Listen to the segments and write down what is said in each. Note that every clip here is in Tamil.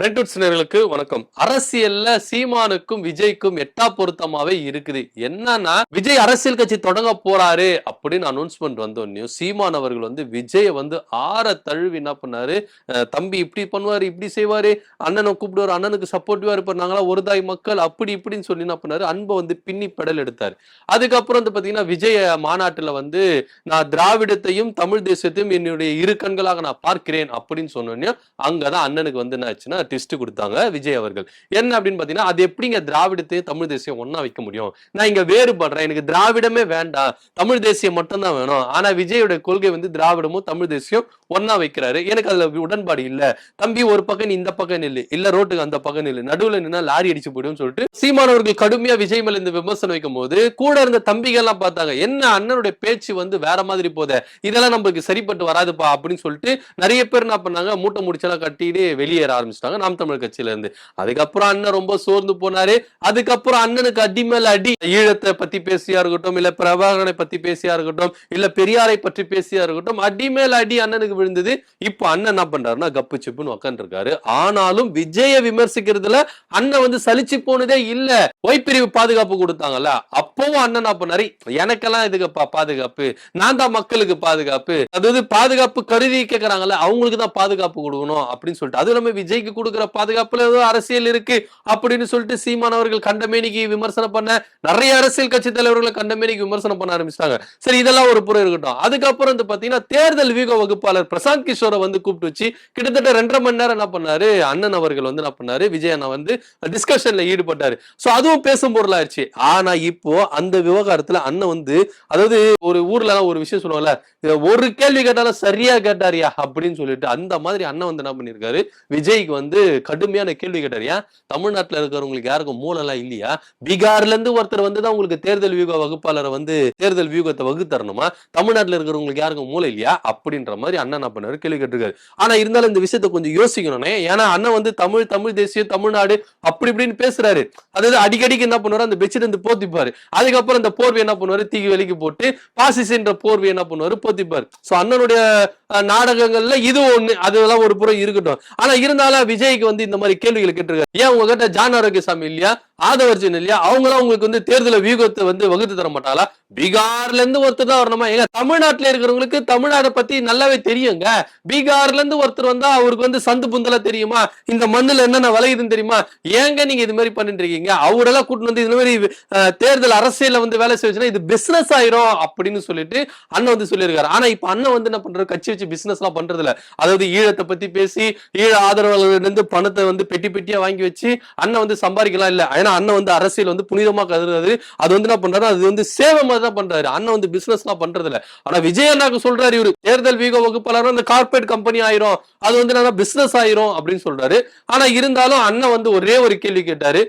ரெட்டுட்ஸ்னர்களுக்கு வணக்கம். அரசியல்ல சீமானுக்கும் விஜய்க்கும் எட்டா பொருத்தமாவே இருக்குது. என்னன்னா விஜய் அரசியல் கட்சி தொடங்க போறாரு அப்படின்னு அனௌன்ஸ்மெண்ட் வந்தோடனே சீமான் அவர்கள் விஜய ஆற தழுவி என்ன பண்ணாரு, தம்பி இப்படி பண்ணுவாரு, இப்படி செய்வாரு, அண்ணனை கூப்பிடுவாரு, அண்ணனுக்கு சப்போர்ட்டிவா இருப்பாரு, நாங்களாம் ஒரு தாய் மக்கள் அப்படி இப்படின்னு சொல்லி என்ன பண்ணாரு, அன்பை பின்னி பெடல் எடுத்தாரு. அதுக்கப்புறம் பாத்தீங்கன்னா விஜய மாநாட்டுல நான் திராவிடத்தையும் தமிழ் தேசியத்தையும் என்னுடைய இரு கண்களாக நான் பார்க்கிறேன் அப்படின்னு சொன்னோடனே அங்கதான் அண்ணனுக்கு என்ன ஆச்சுன்னா ட்விஸ்ட் கொடுத்தாங்க விஜய் அவர்கள். என்ன அப்படின்னு பாத்தீங்கன்னா, அது எப்படிங்க திராவிடத்தையும் தமிழ் தேசியம் ஒன்னா வைக்க முடியும்? நான் இங்க வேறுபடுறேன், எனக்கு திராவிடமே வேண்டாம், தமிழ் தேசியம் மட்டும் தான் வேணும். ஆனா விஜயோட கொள்கை திராவிடமும் தமிழ் தேசியம் ஒன்னா வைக்கிறாரு, எனக்கு அதுல உடன்பாடு இல்ல. தம்பி ஒரு பக்கம் இந்த பக்கம் நில்லு, இல்ல ரோட்டுக்கு அந்த பக்கம் நில்லு, நடுவுல நின்னா லாரி அடிச்சு போயிடும் சொல்லிட்டு சீமான் அவர்கள் கடுமையா விஜய் மேல இந்த விமர்சனம் வைக்கும் போது கூட இருந்த தம்பிகள் எல்லாம் பார்த்தாங்க, என்ன அண்ணனுடைய பேச்சு வேற மாதிரி போத, இதெல்லாம் நமக்கு சரிப்பட்டு வராதுப்பா அப்படின்னு சொல்லிட்டு நிறைய பேர் என்ன பண்ணாங்க, மூட்டை முடிச்செல்லாம் கட்டிட்டு வெளியேற ஆரம்பிச்சிட்டாங்க நாம் தமிழர் கட்சியில இருந்து. அதுக்கப்புறம் அண்ணன் ரொம்ப சோர்ந்து போனாரு. அதுக்கப்புறம் அண்ணனுக்கு அடி மேல அடி, ஈழத்தை பத்தி பேசியா இருக்கட்டும், இல்ல பிரபாகரனை பத்தி பேசியா இருக்கட்டும், இல்ல பெரியாரை பற்றி பேசியா இருக்கட்டும், அடி மேல அடி அண்ணனுக்கு விழுந்தது. இப்ப அண்ணன் என்ன பண்றாருன்னா கப்பு சிப்புன்னு உட்கார்ந்து இருக்காரு. ஆனாலும் விஜய விமர்சிக்கிறதுல அண்ணன் சலிச்சு போனதே இல்ல. ஒய்பிரிவு பாதுகாப்பு கொடுத்தாங்கல்ல, அப்பவும் அண்ணன் என்ன பண்ணாரு, எனக்கெல்லாம் இதுக்கு பாதுகாப்பு, நான் தான் மக்களுக்கு பாதுகாப்பு, அதாவது பாதுகாப்பு கருதி கேட்கறாங்கல்ல அவங்களுக்கு தான் பாதுகாப்பு கொடுக்கணும் அப்படின்னு சொல்லிட்டு, அது இல்லாம விஜய்க்கு கொடுக்கிற பாதுகாப்புல ஏதோ அரசியல் இருக்கு அப்படின்னு சொல்லிட்டு சீமான் அவர்கள் கண்டமேனிக்கு விமர்சனம் பண்ண, நிறைய அரசியல் கட்சி தலைவர்களை கண்டமேனிக்கு விமர்சனம் பண்ண ஆரம்பிச்சிட்டாங்க. சரி, இதெல்லாம் ஒரு புறம் இருக்கட்டும். அதுக்கப்புறம் பாத்தீங்கன்னா தேர்தல் வியூக வகுப்பாளர் பிரசாந்த் கிஷோரை கூப்பிட்டு வச்சு கிட்டத்தட்ட 2.5 மணி நேரம் என்ன பண்ணாரு, அண்ணன் அவர்கள் என்ன பண்ணாரு, விஜய் அண்ணா டிஸ்கஷன்ல ஈடுபட்டாரு. சோ அதுவும் பேசும் பொருளாயிருச்சு. ஆனா இப்போ அந்த விவகாரத்துல அண்ணன் அதாவது ஒரு ஊர்ல ஒரு விஷயம் சொல்லுவாங்கல்ல, ஒரு கேள்வி கேட்டாலும் சரியா கேட்டாரியா அப்படின்னு சொல்லிட்டு அந்த மாதிரி அண்ணன் என்ன பண்ணிருக்காரு, விஜய்க்கு கடுமையான கேள்வி கேட்டாரியா. தமிழ்நாட்டுல இருக்கிறவங்களுக்கு யாருக்கும் மூலம் எல்லாம் இல்லையா? பீகார்ல இருந்து ஒருத்தர் தான் உங்களுக்கு தேர்தல் வியூக வகுப்பாளரை தேர்தல் வியூகத்தை வகுத்தரணுமா? தமிழ்நாட்டுல இருக்கிறவங்களுக்கு யாருக்கும் மூலம் இல்லையா அப்படின்ற மாதிரி அண்ணன் என்ன பண்ணாரு, கேள்வி கேட்டிருக்காரு. ஆனா இருந்தாலும் இந்த விஷயத்தை கொஞ்சம் யோசிக்கணும். ஏன்னா அண்ணன் தமிழ் தேசியம் தமிழ்நாடு அப்படி இப்படின்னு பேசுறாரு. அதாவது அடிக்கடிக்கு என்ன பண்ணுவாரு, அந்த பெட்ஷீட் போத்திப்பாரு. அதுக்கப்புறம் இந்த போர்வை என்ன பண்ணுவாரு, தீக்கி வெளிக்கு போட்டு பாசிசன்ற போர்வை என்ன பண்ணுவாரு, போத்திப்பாரு. சோ அண்ணனுடைய நாடகங்கள்ல இது ஒண்ணு, அதெல்லாம் ஒரு புறம் இருக்கட்டும். ஆனா இருந்தாலும் விஜய்க்கு இந்த மாதிரி கேள்விகள் கேட்டிருக்காரு. ஏன் உங்ககிட்ட ஜான் ஆரோக்கியசாமி இல்லையா, ஆதவர்ஜன் இல்லையா, அவங்களாம் உங்களுக்கு தேர்தல் வியூகத்தை வகுத்து தர மாட்டாங்களா? பீகார்ல இருந்து ஒருத்தர் தான் வரணுமா? ஏங்க தமிழ்நாட்டுல இருக்கிறவங்களுக்கு தமிழ்நாட்டை பத்தி நல்லாவே தெரியுங்க. பீகார்ல இருந்து ஒருத்தர் வந்தா அவருக்கு சந்து புந்தலா தெரியுமா, இந்த மண்ணுல என்னென்ன விளையுதுன்னு தெரியுமா? ஏங்க நீங்க இது மாதிரி பண்ணிட்டு இருக்கீங்க? அவரெல்லாம் கூட்டு இந்த மாதிரி தேர்தல் அரசியல வேலை செய்யுச்சுன்னா இது பிசினஸ் ஆயிரும் அப்படின்னு சொல்லிட்டு அண்ணன் சொல்லியிருக்காரு. ஆனா இப்ப அண்ணன் என்ன பண்றாரு, கட்சி வச்சு பிசினஸ் எல்லாம் பண்றது இல்ல. அதாவது ஈழத்தை பத்தி பேசி ஈழ ஆதரவாளர்கள் இருந்து பணத்தை பெட்டி பெட்டியா வாங்கி வச்சு அண்ணன் சம்பாதிக்கலாம் இல்ல. ஏன்னா அண்ணன் அரசியல் புனிதமா கருதுறது. அது என்ன பண்றாரு, அது சேவை மாதிரி தான் பண்றாரு. அண்ணன் பிசினஸ் எல்லாம் பண்றது இல்ல. ஆனா விஜய் அண்ணாக்கு சொல்றாரு, இவரு தேர்தல் வியூக வகுப்பாளர் அந்த கார்பரேட் கம்பெனி ஆயிரும், அது பிசினஸ் ஆயிரும் அப்படின்னு சொல்றாரு. ஆனா இருந்தாலும் அண்ணன் ஒரே ஒரு கேள்வி கேட்டாரு,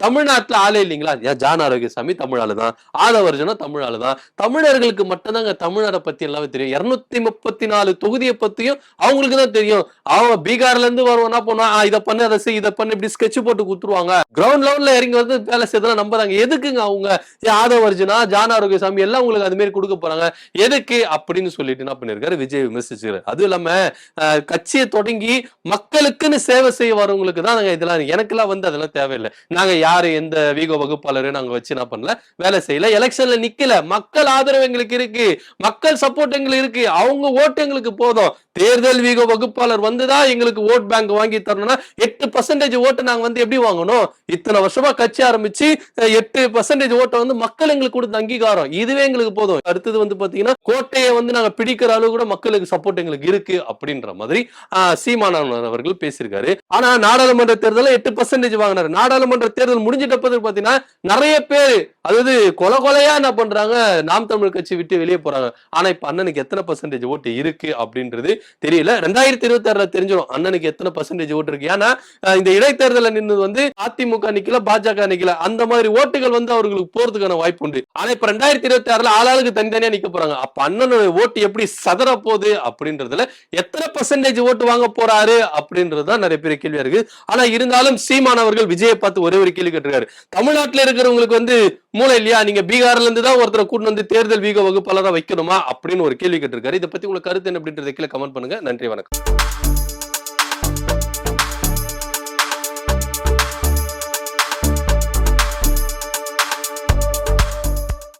தமிழ்நாட்டுல ஆளே இல்லைங்களா? ஜான் ஆரோக்கியசாமி தமிழ் ஆளுதான், ஆதவர்ஜனா தமிழ் ஆளுதான், தமிழர்களுக்கு மட்டும்தாங்க தமிழ்நாட்டை பத்தி எல்லாமே தெரியும், 234 தொகுதியை பத்தியும் அவங்களுக்கு தான் தெரியும். அவங்க பீகார்ல இருந்து வருவானா போனா இதை பண்ணு அதை செய் இதை பண்ணு இப்படி ஸ்கெட்ச் போட்டு குத்துருவாங்க. கிரவுண்ட் லெவல்ல இறங்கி வேலை செய்யறதுலாம் நம்புறாங்க. எதுக்குங்க அவங்க ஆதவர்ஜனா ஜான் ஆரோக்கியசாமி எல்லாம் உங்களுக்கு அது மாதிரி கொடுக்க போறாங்க எதுக்கு அப்படின்னு சொல்லிட்டு என்ன பண்ணிருக்காரு, விஜய் விமர்சிச்சிருக்காரு. அதுவும் இல்லாம கட்சியை தொடங்கி மக்களுக்குன்னு சேவை செய்ய வரவங்களுக்கு தான் இதெல்லாம், எனக்கெல்லாம் அதெல்லாம் தேவையில்லை. நாங்க யாரு எந்த வீக வகுப்பாளரும் நாங்க வச்சு என்ன பண்ணல, வேலை செய்யல, எலெக்ஷன்ல நிக்கல, மக்கள் ஆதரவு எங்களுக்கு இருக்கு, மக்கள் சப்போர்ட் எங்களுக்கு இருக்கு, அவங்க ஓட்டு எங்களுக்கு போதும். தேர்தல் வீக வகுப்பாளர் வந்துதான் எங்களுக்கு ஓட் பேங்க் வாங்கி தரணும்னா 8% ஓட்டு நாங்க எப்படி வாங்கணும்? இத்தனை வருஷமா கட்சி ஆரம்பிச்சு 8% ஓட்டை மக்கள் எங்களுக்கு கொடுத்த அங்கீகாரம், இதுவே எங்களுக்கு போதும். அடுத்தது பாத்தீங்கன்னா கோட்டையை நாங்க பிடிக்கிற அளவு கூட மக்களுக்கு சப்போர்ட் எங்களுக்கு இருக்கு அப்படின்ற மாதிரி சீமானவர் அவர்கள் பேசியிருக்காரு. ஆனா நாடாளுமன்ற தேர்தல 8% வாங்கினாரு. நாடாளுமன்ற தேர்தல் முடிஞ்சிட்ட பாத்தீங்கன்னா நிறைய பேர் அதாவது கொலையா என்ன பண்றாங்க, நாம் தமிழ் கட்சி விட்டு வெளியே போறாங்க. ஆனா இப்ப அண்ணனுக்கு எத்தனை % ஓட்டு இருக்கு அப்படின்றது தெரியல. 2026 தெரிஞ்சிடும் அண்ணனுக்கு எத்தனை % ஓட்டு இருக்கு. ஏன்னா இந்த இடைத்தேர்தல நின்று அதிமுக நிக்கல, பாஜக நிக்கல, அந்த மாதிரி ஓட்டுகள் அவர்களுக்கு போறதுக்கான வாய்ப்பு உண்டு. ஆனா இப்ப 2026 ஆளாளுக்கு தனித்தனியா நிக்க போறாங்க. அப்ப அண்ணனுடைய ஓட்டு எப்படி சதற போகுது அப்படின்றதுல எத்தனை % ஓட்டு வாங்க போறாரு அப்படின்றதுதான் நிறைய பேர் கேள்வியா இருக்கு. ஆனா இருந்தாலும் சீமான் அவர்கள் விஜயை பார்த்து ஒரே ஒரு கேள்வி கேட்டிருக்காரு, தமிழ்நாட்டில் இருக்கிறவங்களுக்கு மூளை இல்லையா, நீங்க பீகார்ல இருந்து தான் ஒருத்தரை கூட்டு தேர்தல் வீக வகுப்பாளராக வைக்கணுமா அப்படின்னு ஒரு கேள்வி கேட்டிருக்காரு. இதை பத்தி உங்களுக்கு கருத்து என்ன அப்படின்றத கீழே கமெண்ட் பண்ணுங்க. நன்றி, வணக்கம்.